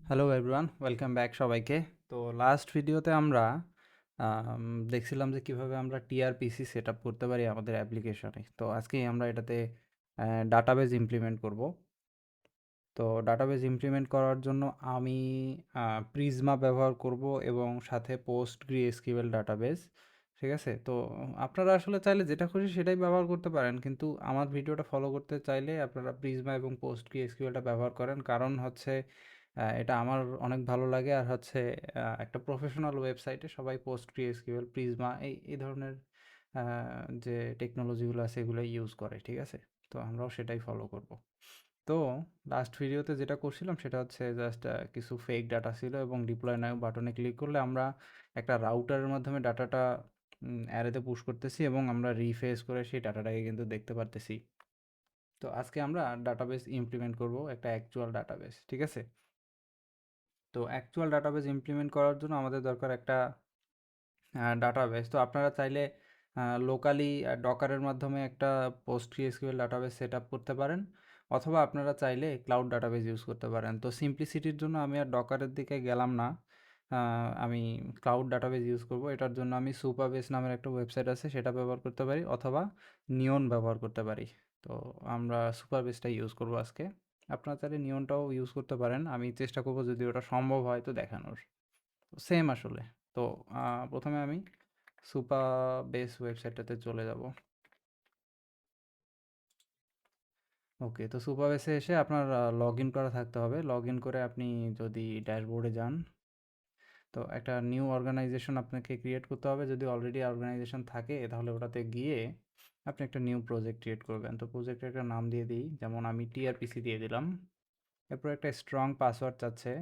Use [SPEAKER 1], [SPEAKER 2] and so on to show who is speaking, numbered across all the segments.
[SPEAKER 1] Hello everyone, welcome back সবাইকে। তো last ভিডিওতে আমরা দেখছিলাম যে কিভাবে আমরা টিআরপিসি সেট আপ করতে পারি আমাদের অ্যাপ্লিকেশনে। তো আজকে আমরা এটাতে ডাটাবেজ ইমপ্লিমেন্ট করব। তো ডাটাবেজ ইমপ্লিমেন্ট করার জন্য আমি প্রিজমা ব্যবহার করব এবং সাথে পোস্টগ্রিএসকিউএল ডাটাবেজ। ঠিক আছে? তো আপনারা আসলে চাইলে যেটা খুশি সেটাই ব্যবহার করতে পারেন, কিন্তু আমার ভিডিওটা ফলো করতে চাইলে আপনারা প্রিজমা এবং পোস্টগ্রিএসকিউএলটা ব্যবহার করেন। কারণ হচ্ছে এটা আমার অনেক ভালো লাগে, আর হচ্ছে একটা প্রফেশনাল ওয়েবসাইটে সবাই পোস্টগ্রিএসকিউএল, প্রিজমা এই ধরনের যে টেকনোলজিগুলো আছে এগুলো ইউজ করে। ঠিক আছে? তো আমরাও সেটাই ফলো করব। তো লাস্ট ভিডিওতে যেটা করছিলাম সেটা হচ্ছে জাস্ট কিছু ফেক ডাটা ছিল এবং ডিপ্লয় নাও বাটনে ক্লিক করলে আমরা একটা রাউটারের মাধ্যমে ডাটাটা অ্যারেতে পুশ করতেছি এবং আমরা রিফ্রেশ করে সেই ডাটাটাকে কিন্তু দেখতে পারতেছি। তো আজকে আমরা ডাটাবেস ইমপ্লিমেন্ট করব, একটা অ্যাকচুয়াল ডাটাবেস। ঠিক আছে? তো অ্যাকচুয়াল ডাটাবেস ইমপ্লিমেন্ট করার জন্য আমাদের দরকার একটা ডাটাবেস। তো আপনারা চাইলে লোকালি ডকারের মাধ্যমে একটা পোস্টগ্রিএসকিউএল ডাটাবেস সেট আপ করতে পারেন, অথবা আপনারা চাইলে ক্লাউড ডাটাবেস ইউজ করতে পারেন। তো সিম্পলিসিটির জন্য আমি আর ডকারের দিকে গেলাম না, আমি ক্লাউড ডাটাবেস ইউজ করব। এটার জন্য আমি সুপারবেস নামের একটা ওয়েবসাইট আছে সেটা ব্যবহার করতে পারি, অথবা নিয়ন ব্যবহার করতে পারি। তো আমরা সুপারবেসটা ইউজ করব আজকে। আপনারা চাইলে নিয়নটাও ইউজ করতে পারেন, আমি চেষ্টা করব যদি ওটা সম্ভব হয় তো দেখানোর। সেম আসলে। তো প্রথমে আমি সুপার বেস ওয়েবসাইটটাতে চলে যাব। ওকে, তো সুপার বেসে এসে আপনার লগ ইন করা থাকতে হবে। লগ ইন করে আপনি যদি ড্যাশবোর্ডে যান, তো একটা নিউ অর্গানাইজেশন আপনাকে ক্রিয়েট করতে হবে। যদি অলরেডি অর্গানাইজেশন থাকে তাহলে ওটাতে গিয়ে আপনি একটা নিউ প্রজেক্ট ক্রিয়েট করবেন। তো প্রজেক্টের একটা নাম দিয়ে দিই, যেমন আমি টিআরপিসি দিয়ে দিলাম। এরপর একটা স্ট্রং পাসওয়ার্ড চাচ্ছে।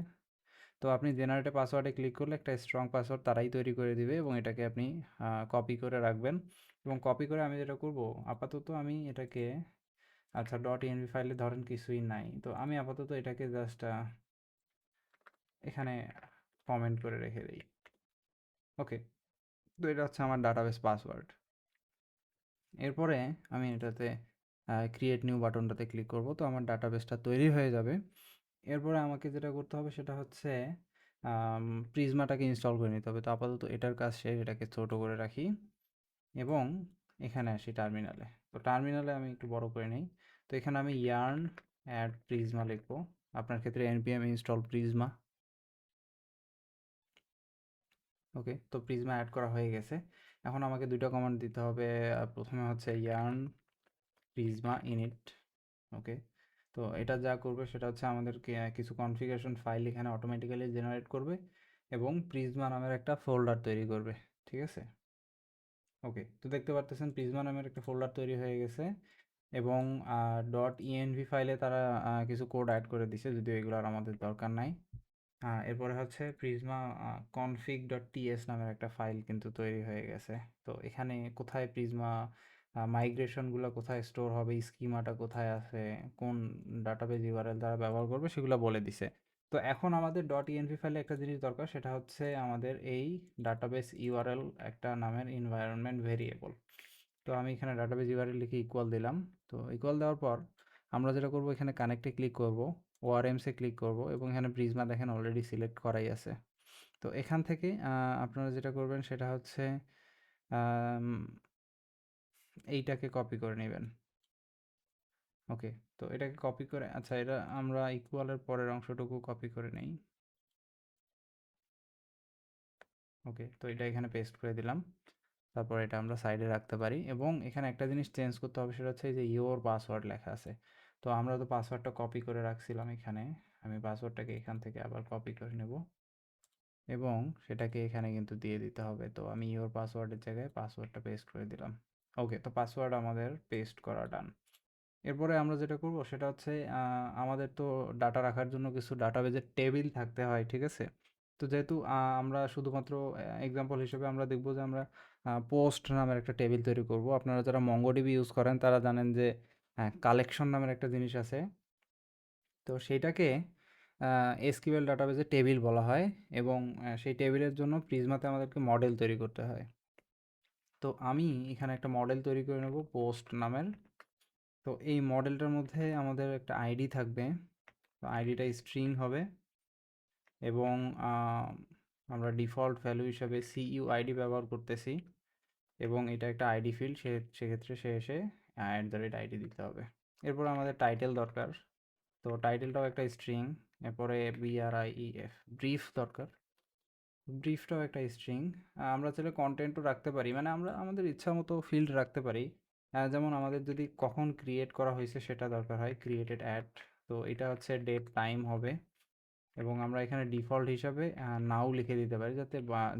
[SPEAKER 1] তো আপনি জেনারেটে পাসওয়ার্ডে ক্লিক করলে একটা স্ট্রং পাসওয়ার্ড তারাই তৈরি করে দিবে এবং এটাকে আপনি কপি করে রাখবেন। এবং কপি করে আমি যেটা করব, আপাতত আমি এটাকে, আচ্ছা ডট ইএনভি ফাইলে ধরেন কিছুই নাই, তো আমি আপাতত এটাকে জাস্ট এখানে কমেন্ট করে রেখে দিই। ওকে, তো এটা হচ্ছে আমার ডাটাবেস পাসওয়ার্ড। এরপরে আমি এটাতে ক্রিয়েট নিউ বাটনটাতে ক্লিক করব, তো আমার ডাটাবেসটা তৈরি হয়ে যাবে। এরপরে আমাকে যেটা করতে হবে সেটা হচ্ছে প্রিজমাটাকে ইনস্টল করে নিতে হবে। তো আপাতত এটার কাজ শেষ, এটাকে ছোটো করে রাখি এবং এখানে আসি টার্মিনালে। তো টার্মিনালে আমি একটু বড় করে নিই। তো এখানে আমি ইয়ার্ন অ্যাড প্রিজমা লিখবো, আপনার ক্ষেত্রে npm ইনস্টল প্রিজমা। ওকে, তো প্রিজমা অ্যাড করা হয়ে গেছে। এখন আমাকে দুইটা কমান্ড দিতে হবে। প্রথমে হচ্ছে ইয়ার্ন প্রিজমা ইনিট। ওকে, তো এটা যা করবে সেটা হচ্ছে আমাদেরকে কিছু কনফিগারেশন ফাইল এখানে অটোমেটিক্যালি জেনারেট করবে এবং প্রিজমা নামের একটা ফোল্ডার তৈরি করবে। ঠিক আছে? ওকে, তো দেখতে পারতেছেন প্রিজমা নামের একটা ফোল্ডার তৈরি হয়ে গেছে এবং ডট ইএনভি ফাইলে তারা কিছু কোড অ্যাড করে দিছে, যদিও এগুলো আর আমাদের দরকার নাই। এরপরে হচ্ছে প্রিজমা config ডট টিএস নামের একটা ফাইল কিন্তু তৈরি হয়ে গেছে। তো এখানে কোথায় প্রিজমা মাইগ্রেশনগুলো কোথায় স্টোর হবে, স্কিমাটা কোথায় আছে, কোন ডাটাবেজ ইউআরএল দ্বারা ব্যবহার করবে সেগুলো বলে দিছে। তো এখন আমাদের ডট ইএনভি ফাইলে একটা জিনিস দরকার, সেটা হচ্ছে আমাদের এই ডাটাবেস ইউআরএল একটা নামের এনভায়রনমেন্ট ভেরিয়েবল। তো আমি এখানে ডাটাবেস ইউআরএল লিখে ইকুয়াল দিলাম। তো ইকুয়াল দেওয়ার পর আমরা যেটা করব, এখানে কানেক্টে ক্লিক করব, ওআরএমসে ক্লিক করব এবং এখানে প্রিজমা দেখেন অলরেডি সিলেক্ট করাই আছে। তো এখান থেকে আপনারা যেটা করবেন সেটা হচ্ছে আম, এইটাকে কপি করে নেবেন। ওকে, তো এটাকে কপি করে, আচ্ছা এটা আমরা ইকুয়ালের পরের অংশটুকু কপি করে নেই। ওকে, তো এটা এখানে পেস্ট করে দিলাম। তারপর এটা আমরা সাইডে রাখতে পারি এবং এখানে একটা জিনিস চেঞ্জ করতে হবে, সেটা হচ্ছে এই যে ইওর পাসওয়ার্ড লেখা আছে। তো আমরা তো পাসওয়ার্ডটা কপি করে রাখছিলাম এখানে, আমি পাসওয়ার্ডটাকে এখান থেকে আবার কপি করে নেব এবং সেটাকে এখানে কিন্তু দিয়ে দিতে হবে। তো আমি ইওর পাসওয়ার্ডের জায়গায় পাসওয়ার্ডটা পেস্ট করে দিলাম। ওকে, তো পাসওয়ার্ড আমাদের পেস্ট করা ডান। এরপরে আমরা যেটা করব সেটা হচ্ছে আমাদের তো ডাটা রাখার জন্য কিছু ডাটাবেজের টেবিল থাকতে হয়। ঠিক আছে? তো যেহেতু আমরা শুধুমাত্র এক্সাম্পল হিসেবে আমরা দেখব যে আমরা পোস্ট নামের একটা টেবিল তৈরি করব। আপনারা যারা মঙ্গোডিবি ইউজ করেন তারা জানেন যে কালেকশন নামের একটা জিনিস আছে। তো সেইটাকে এসকিউএল ডাটাবেজে টেবিল বলা হয় এবং সেই টেবিলের জন্য প্রিজমাতে আমাদেরকে মডেল তৈরি করতে হয়। তো আমি এখানে একটা মডেল তৈরি করে নেব পোস্ট নামের। তো এই মডেলটার মধ্যে আমাদের একটা আইডি থাকবে তো আইডিটা স্ট্রিং হবে এবং আমরা ডিফল্ট ভ্যালু হিসাবে CUID ব্যবহার করতেছি এবং এটা একটা আইডি ফিল্ড, সেক্ষেত্রে সে এসে @id দিতে হবে। এরপর আমাদের টাইটেল দরকার, তো টাইটেলটাও একটা স্ট্রিং। এরপরে BRIEF ব্রিফ দরকার, ব্রিফটাও একটা স্ট্রিং। আমরা চাইলে কন্টেন্টও রাখতে পারি, মানে আমরা আমাদের ইচ্ছা মতো ফিল্ড রাখতে পারি। যেমন আমাদের যদি কখন ক্রিয়েট করা হয়েছে সেটা দরকার হয়, ক্রিয়েটেড অ্যাট, তো এটা হচ্ছে ডেট টাইম হবে এবং আমরা এখানে ডিফল্ট হিসাবে নাও লিখে দিতে পারি, যাতে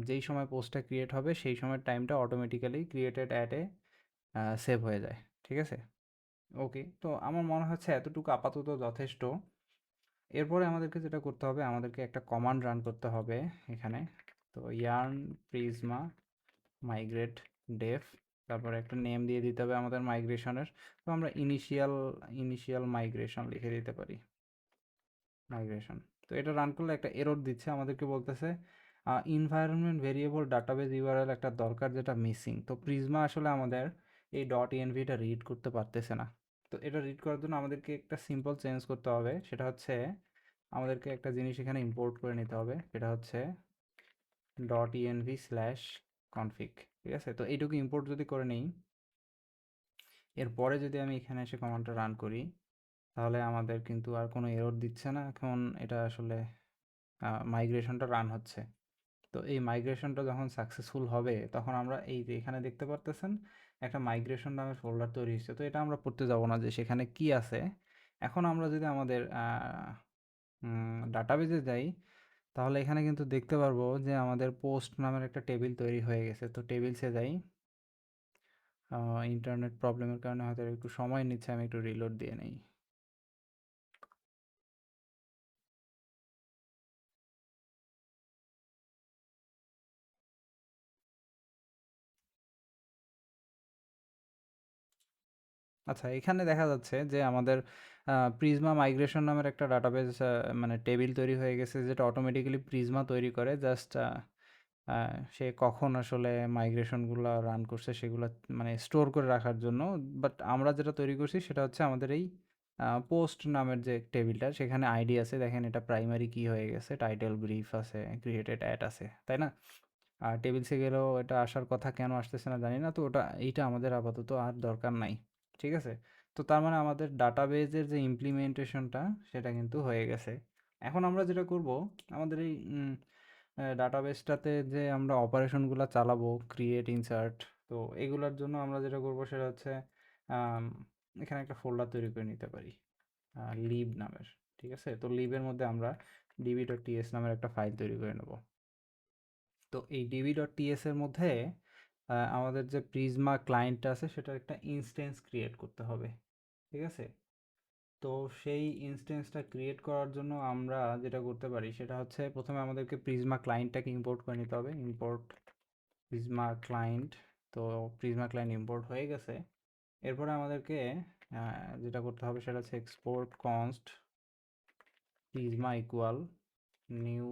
[SPEAKER 1] যেই সময় পোস্টটা ক্রিয়েট হবে সেই সময়ের টাইমটা অটোমেটিক্যালি ক্রিয়েটেড অ্যাটে সেভ হয়ে যায়। ঠিক আছে, ওকে। তো আমার মনে হচ্ছে এতটুকু আপাতত যথেষ্ট। এরপরে আমাদেরকে যেটা করতে হবে, আমাদেরকে একটা কমান্ড রান করতে হবে এখানে। তো yarn prisma migrate def, তারপরে একটা নেম দিয়ে দিতে হবে আমাদের মাইগ্রেশনের। তো আমরা ইনিশিয়াল মাইগ্রেশন লিখে দিতে পারি, মাইগ্রেশন। তো এটা রান করলে একটা এরর দিচ্ছে, আমাদেরকে বলতেছে ইনভায়রনমেন্ট ভেরিয়েবল ডাটাবেস ইউআরএল একটা দরকার, যেটা মিসিং। তো প্রিজমা আসলে আমাদের এই .envটা রিড করতে পারতেছে না। তো এটা রিড করার জন্য আমাদেরকে একটা সিম্পল চেঞ্জ করতে হবে, সেটা হচ্ছে আমাদেরকে একটা জিনিস এখানে ইম্পোর্ট করে নিতে হবে, সেটা হচ্ছে .env/config। ঠিক আছে, তো এইটুকু ইম্পোর্ট যদি করে নিই, এরপরে যদি আমি এখানে এসে কমান্ডটা রান করি, তাহলে আমাদের কিন্তু আর কোনো এরর দিচ্ছে না। এখন এটা আসলে মাইগ্রেশনটা রান হচ্ছে। তো এই মাইগ্রেশনটা যখন সাকসেসফুল হবে, তখন আমরা এই যে এখানে দেখতে পারতেছেন একটা মাইগ্রেশন নামের ফোল্ডার তৈরি হচ্ছে। তো এটা আমরা পড়তে যাব না যে সেখানে কি আছে। এখন আমরা যদি আমাদের ডাটাবেজে যাই, তাহলে এখানে কিন্তু দেখতে পারবো যে আমাদের পোস্ট নামের একটা টেবিল তৈরি হয়ে গেছে। তো টেবিলসে যাই, ইন্টারনেট প্রবলেমের কারণে হয়তো একটু সময় নিচ্ছে, আমি একটু রিলোড দিয়ে নেই। আচ্ছা, এখানে দেখা যাচ্ছে যে আমাদের প্রিজমা মাইগ্রেশন নামের একটা ডাটাবেস, মানে টেবিল তৈরি হয়ে গেছে, যেটা অটোমেটিক্যালি প্রিজমা তৈরি করে। জাস্ট সে কখন আসলে মাইগ্রেশনগুলো রান করছে সেগুলো মানে স্টোর করে রাখার জন্য। বাট আমরা যেটা তৈরি করছি সেটা হচ্ছে আমাদের এই পোস্ট নামের যে টেবিলটা, সেখানে আইডি আছে, দেখেন এটা প্রাইমারি কি হয়ে গেছে, টাইটেল, ব্রিফ আছে, ক্রিয়েটেড অ্যাড আছে, তাই না? আর টেবিলসে গেলেও এটা আসার কথা, কেন আসতেছে না জানি না। তো এইটা আমাদের আপাতত আর দরকার নাই। ঠিক আছে, তো তার মানে আমাদের ডাটাবেজের যে ইমপ্লিমেন্টেশনটা সেটা কিন্তু হয়ে গেছে। এখন আমরা যেটা করব, আমাদের এই ডাটাবেসটাতে যে আমরা অপারেশনগুলো চালাবো, ক্রিয়েট, ইনসার্ট, তো এগুলোর জন্য আমরা যেটা করব সেটা হচ্ছে আম, এখানে একটা ফোল্ডার তৈরি করে নিতে পারি লিব নামের। ঠিক আছে, তো লিবের মধ্যে আমরা db.ts নামের একটা ফাইল তৈরি করে নেব। তো এই db.ts এর মধ্যে আমাদের যে প্রিজমা ক্লায়েন্টটা আছে সেটার একটা ইনস্ট্যান্স ক্রিয়েট করতে হবে। ঠিক আছে, তো সেই ইনস্ট্যান্সটা ক্রিয়েট করার জন্য আমরা যেটা করতে পারি সেটা হচ্ছে, প্রথমে আমাদেরকে প্রিজমা ক্লায়েন্টটাকে ইম্পোর্ট করে নিতে হবে, ইম্পোর্ট প্রিজমা ক্লায়েন্ট। তো প্রিজমা ক্লায়েন্ট ইম্পোর্ট হয়ে গেছে। এরপরে আমাদেরকে যেটা করতে হবে সেটা হচ্ছে export const Prisma equal new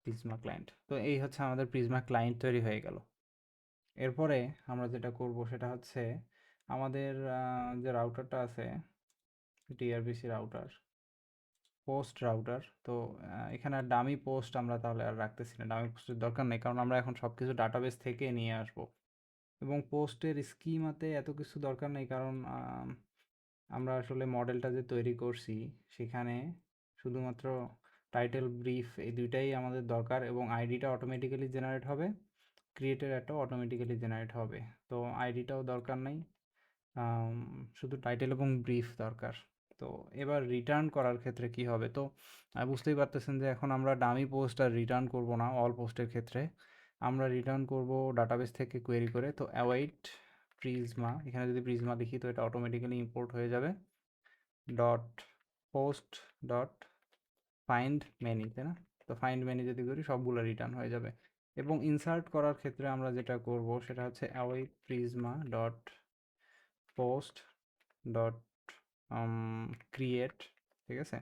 [SPEAKER 1] Prisma client. তো এই হচ্ছে আমাদের প্রিজমা ক্লায়েন্ট তৈরি হয়ে গেল। এরপরে আমরা যেটা করব সেটা হচ্ছে আমাদের যে রাউটারটা আছে, টিআরবিসি রাউটার, পোস্ট রাউটার। তো এখানে ডামি পোস্ট আমরা তাহলে আর রাখতেছি না, ডামি পোস্টের দরকার নেই, কারণ আমরা এখন সব কিছু ডাটাবেস থেকে নিয়ে আসবো। এবং পোস্টের স্কিমাতে এত কিছু দরকার নেই, কারণ আমরা আসলে মডেলটা যে তৈরি করছি সেখানে শুধুমাত্র টাইটেল, ব্রিফ, এই দুইটাই আমাদের দরকার, এবং আইডিটা অটোমেটিক্যালি জেনারেট হবে, ক্রিয়েটের একটা অটোমেটিক্যালি জেনারেট হবে। তো আইডিটাও দরকার নাই, শুধু টাইটেল এবং ব্রিফ দরকার। তো এবার রিটার্ন করার ক্ষেত্রে কি হবে, তো বুঝতেই পারতেছেন যে এখন আমরা ডামি পোস্ট আর রিটার্ন করব না। অল পোস্টের ক্ষেত্রে আমরা রিটার্ন করব ডাটাবেস থেকে কোয়েরি করে। তো অ্যাওয়াইট প্রিজমা, এখানে যদি প্রিজমা লিখি তো এটা অটোমেটিক্যালি ইম্পোর্ট হয়ে যাবে, dot post dot find many, তাই না? তো ফাইন্ড মেনি যদি করি সবগুলো রিটার্ন হয়ে যাবে। এবং ইনসার্ট করার ক্ষেত্রে আমরা যেটা করব সেটা হচ্ছে await prisma dot post dot create. ঠিক আছে,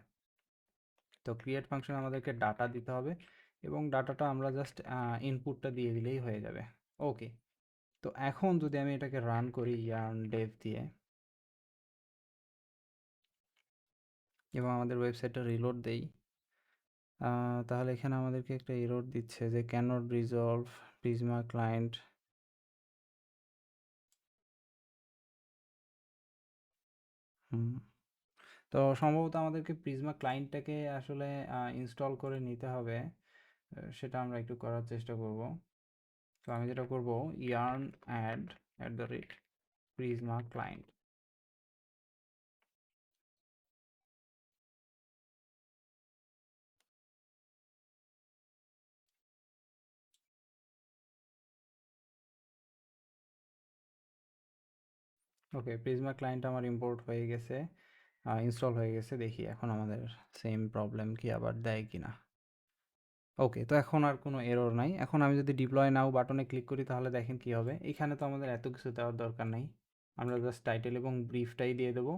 [SPEAKER 1] তো ক্রিয়েট ফাংশন আমাদেরকে ডাটা দিতে হবে এবং ডাটাটা আমরা জাস্ট ইনপুটটা দিয়ে দিলেই হয়ে যাবে। ওকে, তো এখন যদি আমি এটাকে রান করি yarn dev দিয়ে, এবং আমাদের ওয়েবসাইটটা রিলোড দেই, তাহলে এখানে আমাদেরকে একটা এরর দিচ্ছে যে ক্যানট রিজলভ প্রিজমা ক্লায়েন্ট। তো সম্ভবত আমাদেরকে প্রিজমা ক্লায়েন্টটাকে আসলে ইনস্টল করে নিতে হবে। সেটা আমরা একটু করার চেষ্টা করব। তো আমি যেটা করব, ইয়ার্ন অ্যাড প্রিজমা ক্লায়েন্ট। ওকে, প্রিজমা ক্লায়েন্ট আমার ইম্পোর্ট হয়ে গেছে, ইনস্টল হয়ে গেছে। দেখি এখন আমাদের সেম প্রবলেম কি আবার দেয় কিনা। ওকে, তো এখন আর কোনো এরর নাই। এখন আমি যদি ডিপ্লয় নাও বাটনে ক্লিক করি তাহলে দেখেন কি হবে। এখানে তো আমাদের এত কিছু দেওয়ার দরকার নাই, আমরা জাস্ট টাইটেল এবং ব্রিফটাই দিয়ে দেবো।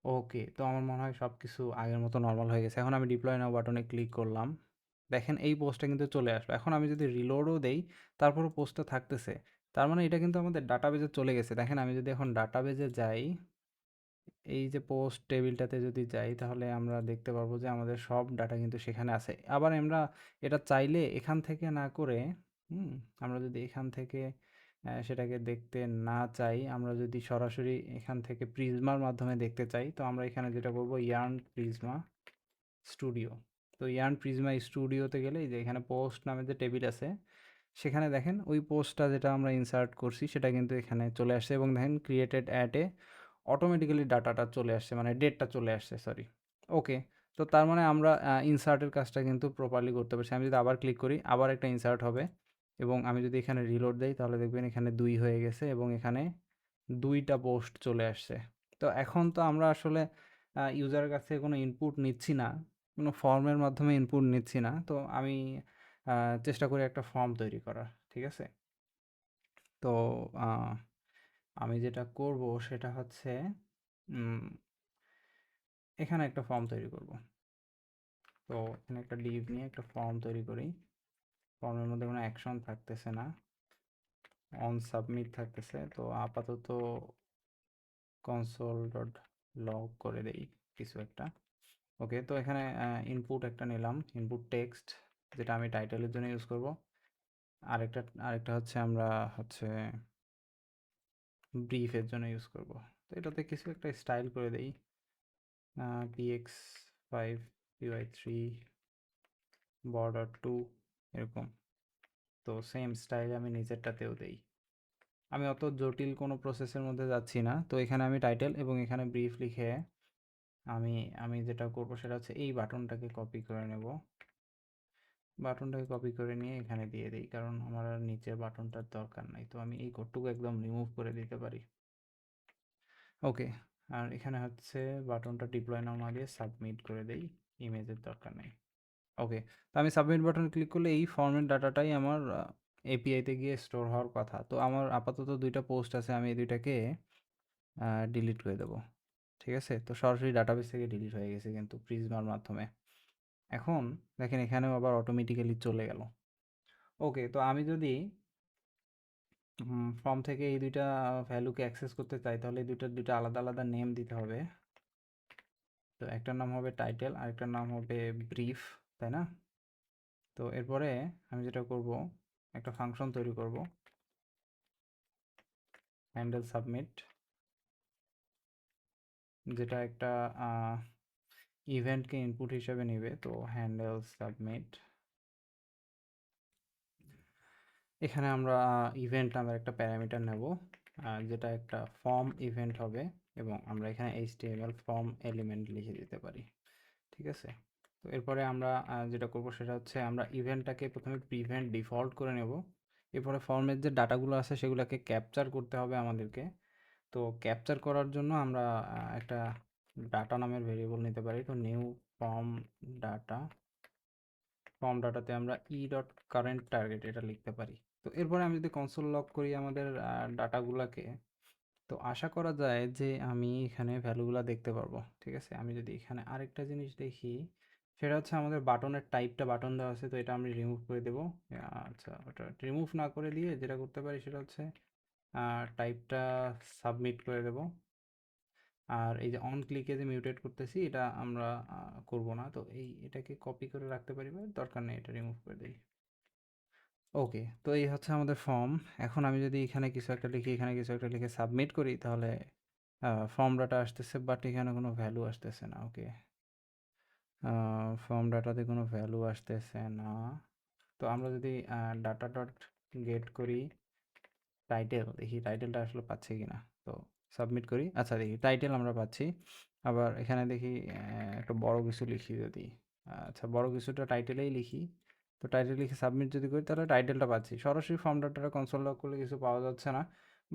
[SPEAKER 1] ওকে, তো আমার মনে হয় সব কিছু আগের মতো নর্মাল হয়ে গেছে। এখন আমি ডিপ্লয় নাও বাটনে ক্লিক করলাম, দেখেন এই পোস্টটা কিন্তু চলে আসলো। এখন আমি যদি রিলোডও দেই তারপরও পোস্টটা থাকতেছে, তার মানে এটা কিন্তু আমাদের ডাটাবেজে চলে গেছে। দেখেন আমি যদি এখন ডাটাবেজে যাই, এই যে পোস্ট টেবিলটাতে যদি যাই তাহলে আমরা দেখতে পারবো যে আমাদের সব ডাটা কিন্তু সেখানে আছে। আবার আমরা এটা চাইলে এখান থেকে না করে, আমরা যদি এখান থেকে সেটাকে দেখতে না চাই, আমরা যদি সরাসরি এখান থেকে প্রিজমার মাধ্যমে দেখতে চাই, তো আমরা এখানে যেটা করব, ইয়ার্ন প্রিজমা স্টুডিও। তো ইয়ার্ন প্রিজমা স্টুডিওতে গেলে এই যে এখানে পোস্ট নামে যে টেবিল আছে, সেখানে দেখেন ওই পোস্টটা যেটা আমরা ইনসার্ট করছি সেটা কিন্তু এখানে চলে আসছে। এবং দেখেন ক্রিয়েটেড অ্যাটে অটোমেটিক্যালি ডাটাটা চলে আসছে, মানে ডেটটা চলে আসছে, সরি। ওকে, তো তার মানে আমরা ইনসার্টের কাজটা কিন্তু প্রপারলি করতে পারছি। আমি যদি আবার ক্লিক করি, আবার একটা ইনসার্ট হবে, এবং আমি যদি এখানে রিলোড দেই তাহলে দেখবেন এখানে 2 হয়ে গেছে এবং এখানে 2টা পোস্ট চলে আসছে। তো এখন তো আমরা আসলে ইউজারের কাছ থেকে কোনো ইনপুট নিচ্ছি না, কোনো ফর্মের মাধ্যমে ইনপুট নিচ্ছি না। তো আমি চেষ্টা করি একটা ফর্ম তৈরি করার, ঠিক আছে? তো আমি যেটা করব সেটা হচ্ছে, এখানে একটা ফর্ম তৈরি করব। তো এখানে একটা ডিভ নিয়ে একটা ফর্ম তৈরি করি। ফর্মের মধ্যে কোনো অ্যাকশন থাকতেছে না, অন সাবমিট থাকতেছে। তো আপাতত কনসোল ডট লগ করে দেই কিছু একটা। ওকে, তো এখানে ইনপুট একটা নিলাম, ইনপুট টেক্সট, যেটা আমি টাইটেলের জন্য ইউজ করব। আরেকটা আরেকটা হচ্ছে আমরা হচ্ছে ব্রিফের জন্য ইউজ করব। তো এটাতে কিছু একটা স্টাইল করে দেই, px5 py3 border 2 এরকম। তো সেম স্টাইলে আমি নিচেরটাতেও দেই। আমি অত জটিল কোনো প্রসেসের মধ্যে যাচ্ছি না। তো এখানে আমি টাইটেল এবং এখানে ব্রিফ লিখে আমি আমি যেটা করব সেটা হচ্ছে এই বাটনটাকে কপি করে নেব। বাটনটাকে কপি করে নিয়ে এখানে দিয়ে দিই, কারণ আমার আর নিচের বাটনটার দরকার নাই। তো আমি এই কোডটুকু একদম রিমুভ করে দিতে পারি। ওকে, আর এখানে হচ্ছে বাটনটা ডিপ্লয় নাও না দিয়ে সাবমিট করে দেই, ইমেজের দরকার নেই। ওকে, তো আমি সাবমিট বাটনে ক্লিক করলে এই ফর্মের ডাটাটাই আমার এপিআইতে গিয়ে স্টোর হওয়ার কথা। তো আমার আপাতত 2টা পোস্ট আছে, আমি এই 2টাকে ডিলিট করে দেবো। ঠিক আছে, তো সরাসরি ডাটাবেস থেকে ডিলিট হয়ে গেছে কিন্তু প্রিজমার মাধ্যমে। এখন দেখেন এখানেও আবার অটোমেটিক্যালি চলে গেল। ওকে, তো আমি যদি ফর্ম থেকে এই 2টা ভ্যালুকে অ্যাক্সেস করতে চাই তাহলে এই দুইটা আলাদা আলাদা নেম দিতে হবে। তো একটার নাম হবে টাইটেল আর একটার নাম হবে ব্রিফ, তাই না? তো এরপরে আমি যেটা করব, একটা ফাংশন তৈরি করব, হ্যান্ডেল সাবমিট, যেটা একটা ইভেন্টকে ইনপুট হিসেবে নেবে। তো হ্যান্ডেল সাবমিট, এখানে আমরা ইভেন্ট নামের একটা প্যারামিটার নেব, যেটা একটা ফর্ম ইভেন্ট হবে, এবং আমরা এখানে HTML ফর্ম এলিমেন্ট লিখে দিতে পারি। ঠিক আছে, তো এরপরে আমরা যেটা করব সেটা হচ্ছে আমরা ইভেন্টটাকে প্রথমে প্রিভেন্ট ডিফল্ট করে নেব। এরপরে ফর্মের যে ডাটাগুলো আছে সেগুলোকে ক্যাপচার করতে হবে আমাদেরকে। তো ক্যাপচার করার জন্য আমরা একটা ডাটা নামের ভেরিয়েবল নিতে পারি। তো নিউ ফর্ম ডাটা, ফর্ম ডাটাতে আমরা ই ডট কারেন্ট টার্গেট এটা লিখতে পারি। তো এরপরে আমি যদি কনসোল লগ করি আমাদের ডাটাগুলোকে, তো আশা করা যায় যে আমি এখানে ভ্যালুগুলো দেখতে পারবো। ঠিক আছে, আমি যদি এখানে আরেকটা জিনিস দেখি, সেটা হচ্ছে আমাদের বাটনের টাইপটা বাটন দেওয়া আছে, তো এটা আমি রিমুভ করে দেবো। আচ্ছা, ওটা রিমুভ না করে দিয়ে যেটা করতে পারি সেটা হচ্ছে টাইপটা সাবমিট করে দেবো। আর এই যে অন ক্লিকে যে মিউটেট করতেছি এটা আমরা করব না। তো এটাকে কপি করে রাখতে পারি বা দরকার নেই, এটা রিমুভ করে দিই। ওকে, তো এই হচ্ছে আমাদের ফর্ম। এখন আমি যদি এখানে কিছু একটা লিখি, এখানে কিছু একটা লিখে সাবমিট করি, তাহলে ফর্ম ডাটা আসতেছে, বাট এখানে কোনো ভ্যালু আসতেছে না। ওকে, ফর্ম ডাটাতে কোনো ভ্যালু আসতেছে না। তো আমরা যদি ডাটা ডট গেট করি টাইটেল, দেখি টাইটেলটা আসলে পাচ্ছি কি না। তো সাবমিট করি, আচ্ছা দেখি টাইটেল আমরা পাচ্ছি। আবার এখানে দেখি একটা বড় কিছু লিখি যদি, আচ্ছা বড় কিছুটা টাইটেলেই লিখি। তো টাইটেল লিখে সাবমিট যদি করি তাহলে টাইটেলটা পাচ্ছি। সরাসরি ফর্ম ডাটাটা কনসোল লগ করলে কিছু পাওয়া যাচ্ছে না,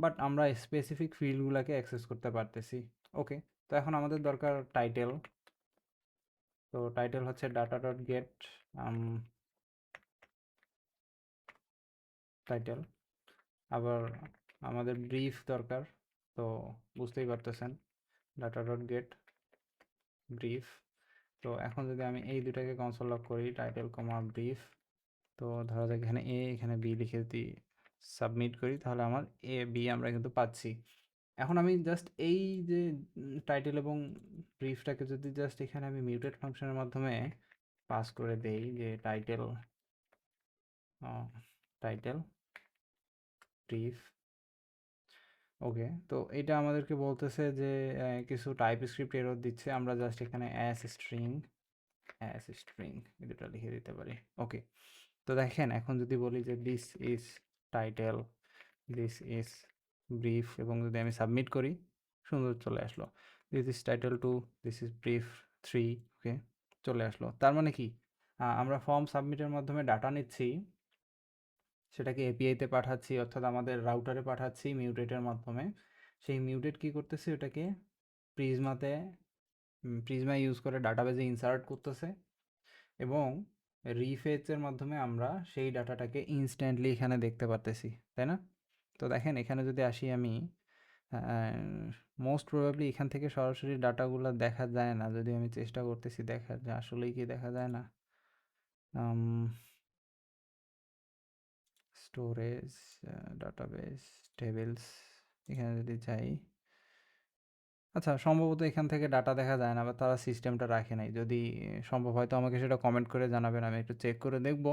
[SPEAKER 1] বাট আমরা স্পেসিফিক ফিল্ডগুলোকে অ্যাক্সেস করতে পারতেছি। ওকে, তো এখন আমাদের দরকার টাইটেল। তো টাইটেল হচ্ছে ডাটা ডট গেট টাইটেল। আবার আমাদের ব্রিফ দরকার, তো বুঝতেই পারতেছেন ডাটা ডট গেট ব্রিফ। তো এখন যদি আমি এই দুটাকে কনসোল লগ করি, টাইটেল কমা ব্রিফ, তো ধরা যাক এখানে এ এখানে বি লিখে দিই, সাবমিট করি, তাহলে আমার এ বি আমরা কিন্তু পাচ্ছি। এখন আমি জাস্ট এই যে টাইটেল এবং ব্রিফটাকে যদি জাস্ট এখানে আমি মিউটেড ফাংশনের মাধ্যমে পাস করে দেই যে টাইটেল টাইটেল ব্রিফ। ওকে, তো এটা আমাদেরকে বলতেছে যে কিছু টাইপ স্ক্রিপ্ট এরর দিচ্ছে। আমরা জাস্ট এখানে অ্যাস স্ট্রিং এই দুটো লিখে দিতে পারি। ওকে, তো দেখেন এখন যদি বলি যে this is title, this is brief, এবং যদি আমি সাবমিট করি, সুন্দর চলে আসলো। This is title 2, this is brief 3। ওকে, চলে আসলো। তার মানে কি, আমরা ফর্ম সাবমিটের মাধ্যমে ডাটা নিচ্ছি, সেটাকে এপিআইতে পাঠাচ্ছি, অর্থাৎ আমাদের রাউটারে পাঠাচ্ছি মিউটেটের মাধ্যমে। সেই মিউটেট কি করতেছে, ওটাকে প্রিজমা ইউজ করে ডাটাবেজে ইনসার্ট করতেছে, এবং রিফেচের মাধ্যমে আমরা সেই ডাটাটাকে ইনস্ট্যান্টলি এখানে দেখতে পারতেছি, তাই না? তো দেখেন এখানে যদি আসি আমি, মোস্ট প্রবাবলি এখান থেকে সরাসরি ডাটাগুলো দেখা যায় না। যদি আমি চেষ্টা করতেছি দেখার যে আসলেই কি দেখা যায় না। স্টোরেজ, ডাটাবেস, টেবিলস, এখানে যদি যাই, আচ্ছা সম্ভবত এখান থেকে ডাটা দেখা যায় না, বা তারা সিস্টেমটা রাখে নাই। যদি সম্ভব হয় তো আমাকে সেটা কমেন্ট করে জানাবেন, আমি একটু চেক করে দেখব।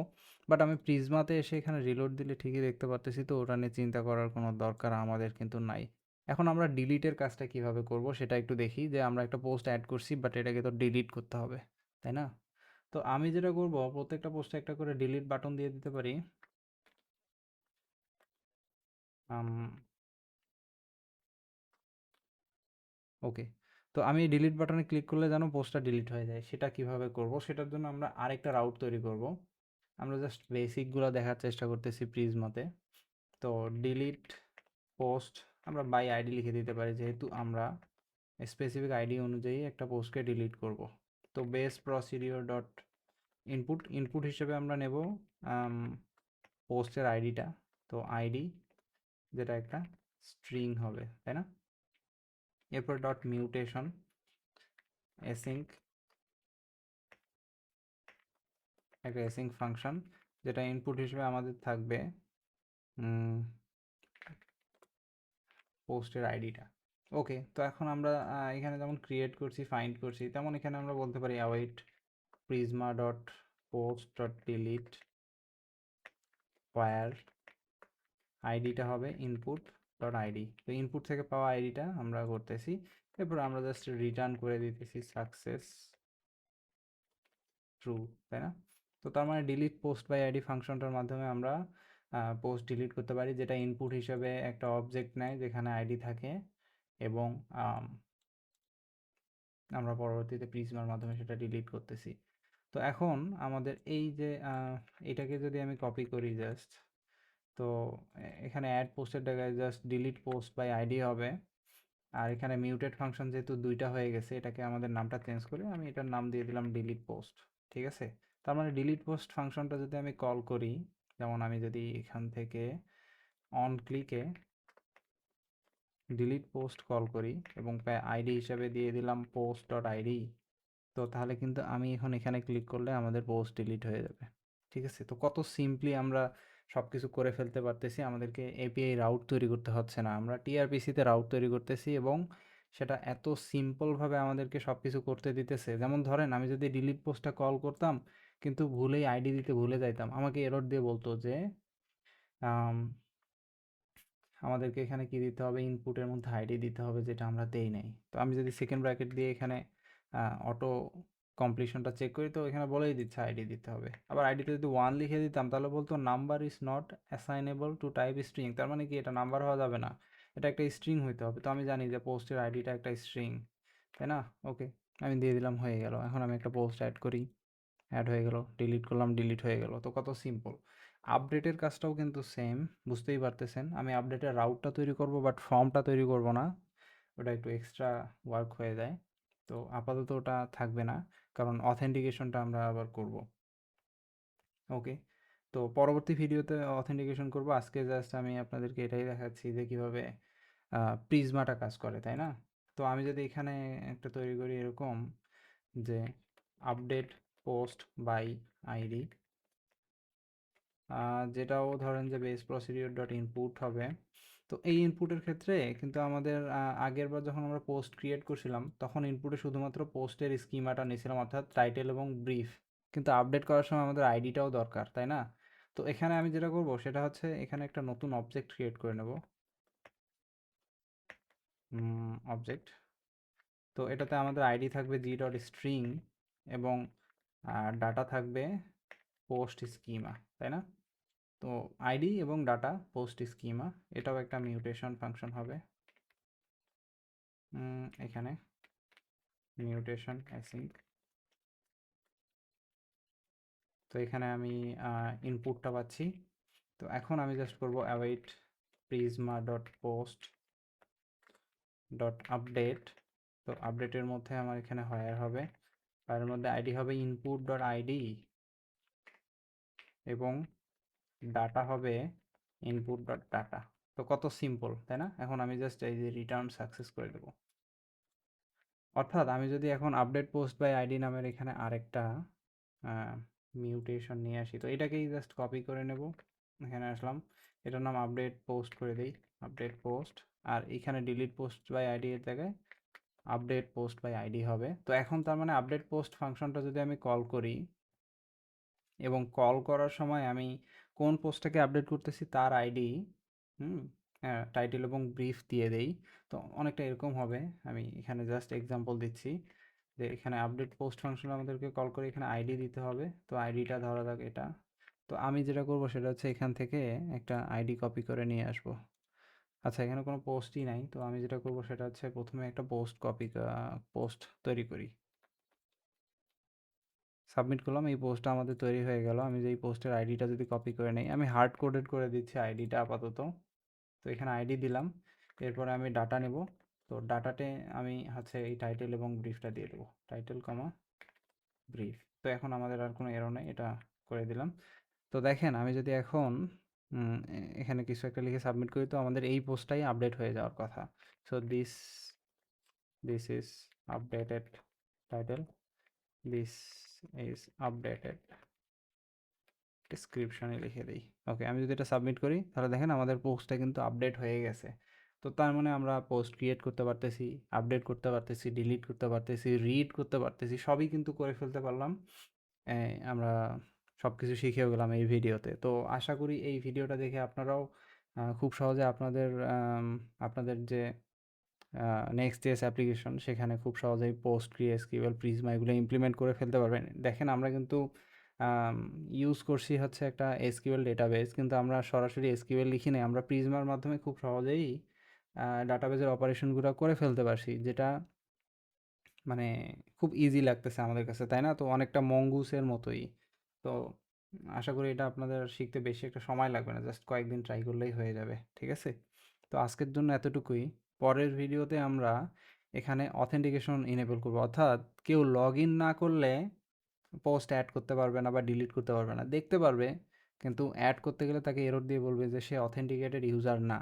[SPEAKER 1] বাট আমি প্রিজমাতে এসে এখানে রিলোড দিলে ঠিকই দেখতে পারতেছি, তো ওটা নিয়ে চিন্তা করার কোনো দরকার আমাদের কিন্তু নাই। এখন আমরা ডিলিটের কাজটা কিভাবে করব সেটা একটু দেখি। যে আমরা একটা পোস্ট অ্যাড করছি, বাট এটাকে তো ডিলিট করতে হবে, তাই না? তো আমি যেটা করব, প্রত্যেকটা পোস্টে একটা করে ডিলিট বাটন দিয়ে দিতে পারি। ওকে, তো আমি ডিলিট বাটনে ক্লিক করলে যেন পোস্টটা ডিলিট হয়ে যায়, সেটা কিভাবে করব? সেটার জন্য আমরা আরেকটা রাউট তৈরি করব। আমরা জাস্ট বেসিকগুলো দেখার চেষ্টা করতেছি প্রিজমাতে। তো ডিলিট পোস্ট, আমরা বাই আইডি লিখে দিতে পারি, যেহেতু আমরা স্পেসিফিক আইডি অনুযায়ী একটা পোস্টকে ডিলিট করব। তো base procedure dot input, input হিসেবে আমরা নেব পোস্টের আইডিটা। তো আইডি যেটা একটা স্ট্রিং হবে, তাই না? এরপর ডট মিউটেশন অ্যাসিঙ্ক, একটা অ্যাসিঙ্ক ফাংশন, যেটা ইনপুট হিসেবে আমাদের থাকবে পোস্টের আইডিটা। ওকে, তো এখন আমরা এখানে যেমন ক্রিয়েট করছি, ফাইন্ড করছি, তেমন এখানে আমরা বলতে পারি await Prisma dot post dot delete, where আইডিটা হবে ইনপুট ডট আইডি। তো ইনপুট থেকে পাওয়া আইডিটা আমরা করতেছি, এরপর আমরা জাস্ট রিটার্ন করে দিতেছি সাকসেস ট্রু, তাই না? তো তার মানে ডিলিট পোস্ট বাই আইডি ফাংশনটার মাধ্যমে আমরা পোস্ট ডিলিট করতে পারি, যেটা ইনপুট হিসেবে একটা অবজেক্ট নেয় যেখানে আইডি থাকে, এবং আমরা পরবর্তীতে প্রিজমার মাধ্যমে সেটা ডিলিট করতেছি। তো এখন আমাদের এই যে এটাকে যদি আমি কপি করি জাস্ট, তো এখানে অ্যাড পোস্টের জায়গায় just delete post by ID হবে। আর এখানে মিউটেড ফাংশন যেহেতু দুইটা হয়ে গেছে, এটাকে আমাদের নামটা চেঞ্জ করে আমি এটার নাম দিয়ে দিলাম ডিলিট পোস্ট। ঠিক আছে, তার মানে ডিলিট পোস্ট ফাংশনটা যদি আমি কল করি, যেমন আমি যদি এখান থেকে অন ক্লিকে ডিলিট পোস্ট কল করি এবং আইডি হিসাবে দিয়ে দিলাম পোস্ট ডট আইডি, তো তাহলে কিন্তু আমি এখন এখানে ক্লিক করলে আমাদের পোস্ট ডিলিট হয়ে যাবে। ঠিক আছে, তো কত সিম্পলি আমরা সব কিছু করে ফেলতে পারতেছি। আমাদেরকে এপিআই রাউট তৈরি করতে হচ্ছে না, আমরা টিআরপিসিতে রাউট তৈরি করতেছি এবং সেটা এত সিম্পলভাবে আমাদেরকে সব কিছু করতে দিতেছে। যেমন ধরেন আমি যদি ডিলিট পোস্টটা কল করতাম কিন্তু ভুলেই আইডি দিতে ভুলে যাইতাম, আমাকে এরর দিয়ে বলতো যে আম, আমাদেরকে এখানে কি দিতে হবে, ইনপুটের মধ্যে আইডি দিতে হবে, যেটা আমরা দেই নাই। তো আমি যদি সেকেন্ড ব্র্যাকেট দিয়ে এখানে অটো কমপ্লিশনটা চেক করি, তো এখানে বলেই দিচ্ছে আইডি দিতে হবে। আবার আইডিতে যদি 1 লিখে দিতাম তাহলে বলতো number is not assignable to type string. তার মানে কি, এটা নাম্বার হওয়া যাবে না, এটা একটা স্ট্রিং হইতে হবে। তো আমি জানি যে পোস্টের আইডিটা একটা স্ট্রিং, তাই না? ওকে, আমি দিয়ে দিলাম, হয়ে গেল। এখন আমি একটা পোস্ট অ্যাড করি, অ্যাড হয়ে গেল, ডিলিট করলাম, ডিলিট হয়ে গেল। তো কত সিম্পল। আপডেটের কাজটাও কিন্তু সেম, বুঝতেই পারতেছেন। আমি আপডেটের রাউটটা তৈরি করব, বাট ফর্মটা তৈরি করব না, ওটা একটু এক্সট্রা ওয়ার্ক হয়ে যায়। তো আপাতত ওটা থাকবে না, কারণ অথেন্টিকেশনটা আমরা আবার করব। ওকে, তো পরবর্তী ভিডিওতে অথেন্টিকেশন করব। আজকে জাস্ট আমি আপনাদেরকে এটাই দেখাচ্ছি যে কীভাবে প্রিজমাটা কাজ করে, তাই না? তো আমি যদি এখানে একটা তৈরি করি এরকম, যে আপডেট পোস্ট বাই আইডি, যেটাও ধরেন যে বেস প্রসিডিওর ডট ইনপুট হবে। তো এই ইনপুটের ক্ষেত্রে কিন্তু আমাদের আগের বার যখন আমরা পোস্ট ক্রিয়েট করছিলাম তখন ইনপুটে শুধুমাত্র পোস্টের স্কিমাটা নিয়েছিলাম, অর্থাৎ টাইটেল এবং ব্রিফ। কিন্তু আপডেট করার সময় আমাদের আইডিটাও দরকার, তাই না? তো এখানে আমি যেটা করব সেটা হচ্ছে এখানে একটা নতুন অবজেক্ট ক্রিয়েট করে নেব, অবজেক্ট। তো এটাতে আমাদের আইডি থাকবে জি ডট স্ট্রিং এবং ডাটা থাকবে পোস্ট স্কিমা, তাই না? তো আইডি এবং ডাটা পোস্ট স্কিমা, এটাও একটা মিউটেশন ফাংশন হবে। এখানে মিউটেশন অ্যাসিঙ্ক। তো এখানে আমি ইনপুটটা পাচ্ছি। তো এখন আমি জাস্ট করব await Prisma dot post dot update. তো আপডেটের মধ্যে আমার এখানে হায়ার হবে, হায়ারের মধ্যে আইডি হবে ইনপুট ডট আইডি এবং ডাটা হবে ইনপুট ডট ডাটা। তো কত সিম্পল, তাই না? এখন আমি জাস্ট এই যে রিটার্ন সাকসেস করে দেবো। অর্থাৎ আমি যদি এখন আপডেট পোস্ট বাই আইডি নামের এখানে আরেকটা মিউটেশন নিয়ে আসি, তো এটাকেই জাস্ট কপি করে নেব, এখানে আসলাম, এটার নাম আপডেট পোস্ট করে দিই, আপডেট পোস্ট। আর এখানে ডিলিট পোস্ট বাই আইডি এর জায়গায় আপডেট পোস্ট বাই আইডি হবে। তো এখন তার মানে আপডেট পোস্ট ফাংশনটা যদি আমি কল করি এবং কল করার সময় আমি কোন পোস্টটাকে আপডেট করতেছি তার আইডি, হ্যাঁ, টাইটেল এবং ব্রিফ দিয়ে দেই, তো অনেকটা এরকম হবে। আমি এখানে জাস্ট এক্সাম্পল দিচ্ছি যে এখানে আপডেট পোস্ট ফাংশন আমাদেরকে কল করে এখানে আইডি দিতে হবে। তো আইডিটা ধরা যাক এটা। তো আমি যেটা করব সেটা হচ্ছে এখান থেকে একটা আইডি কপি করে নিয়ে আসব। আচ্ছা, এখানে কোনো পোস্টই নাই, তো আমি যেটা করব সেটা হচ্ছে প্রথমে একটা পোস্ট তৈরি করি, সাবমিট করলাম, এই পোস্টটা আমাদের তৈরি হয়ে গেল। আমি যে এই পোস্টের আইডিটা যদি কপি করে নেই, আমি হার্ড কোডেড করে দিচ্ছি আইডিটা আপাতত। তো এখানে আইডি দিলাম, এরপরে আমি ডাটা নেব। তো ডাটাতে আমি হচ্ছে এই টাইটেল এবং ব্রিফটা দিয়ে দেবো, টাইটেল কমা ব্রিফ। তো এখন আমাদের আর কোনো এরর নেই, এটা করে দিলাম। তো দেখেন আমি যদি এখন এখানে কিছু একটা লিখে সাবমিট করি, তো আমাদের এই পোস্টটাই আপডেট হয়ে যাওয়ার কথা। So this is updated title, this is updated ডিসক্রিপশনে লিখে দিই। ওকে, আমি যদি এটা সাবমিট করি তাহলে দেখেন আমাদের পোস্টটা কিন্তু আপডেট হয়ে গেছে। তো তার মানে আমরা পোস্ট ক্রিয়েট করতে পারতেছি, আপডেট করতে পারতেছি, ডিলিট করতে পারতেছি, রিড করতে পারতেছি, সবই কিন্তু করে ফেলতে পারলাম। আমরা সব কিছু শিখেও গেলাম এই ভিডিওতে। তো আশা করি এই ভিডিওটা দেখে আপনারাও খুব সহজে আপনাদের যে নেক্সট.js অ্যাপ্লিকেশন সেখানে খুব সহজেই PostgreSQL, প্রিজমা এগুলো ইমপ্লিমেন্ট করে ফেলতে পারবেন। দেখেন আমরা কিন্তু ইউজ করছি হচ্ছে একটা এসকিউএল ডেটাবেস, কিন্তু আমরা সরাসরি এসকিউএল লিখি নাই, আমরা প্রিজমার মাধ্যমে খুব সহজেই ডাটাবেজের অপারেশনগুলো করে ফেলতে পারছি, যেটা মানে খুব ইজি লাগতেছে আমাদের কাছে, তাই না? তো অনেকটা মঙ্গুসের মতোই। তো আশা করি এটা আপনাদের শিখতে বেশি একটা সময় লাগবে না, জাস্ট কয়েকদিন ট্রাই করলেই হয়ে যাবে, ঠিক আছে? তো আজকের জন্য এতটুকুই। পরের ভিডিওতে আমরা এখানে অথেন্টিকেশন ইনেবল করব, অর্থাৎ কেউ লগ ইন না করলে পোস্ট অ্যাড করতে পারবে না বা ডিলিট করতে পারবে না, দেখতে পারবে কিন্তু অ্যাড করতে গেলে তাকে এরর দিয়ে বলবে যে সে অথেন্টিকেটেড ইউজার না,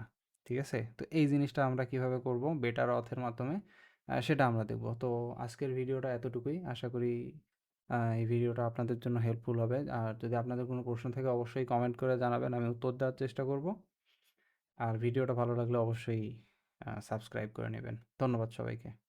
[SPEAKER 1] ঠিক আছে? তো এই জিনিসটা আমরা কিভাবে করব বেটার অথের মাধ্যমে, সেটা আমরা দেখব। তো আজকের ভিডিওটা এতটুকুই, আশা করি এই ভিডিওটা আপনাদের জন্য হেল্পফুল হবে। আর যদি আপনাদের কোনো প্রশ্ন থাকে অবশ্যই কমেন্ট করে জানাবেন, আমি উত্তর দেওয়ার চেষ্টা করব। আর ভিডিওটা ভালো লাগলে অবশ্যই সাবস্ক্রাইব করে নেবেন। ধন্যবাদ সবাইকে।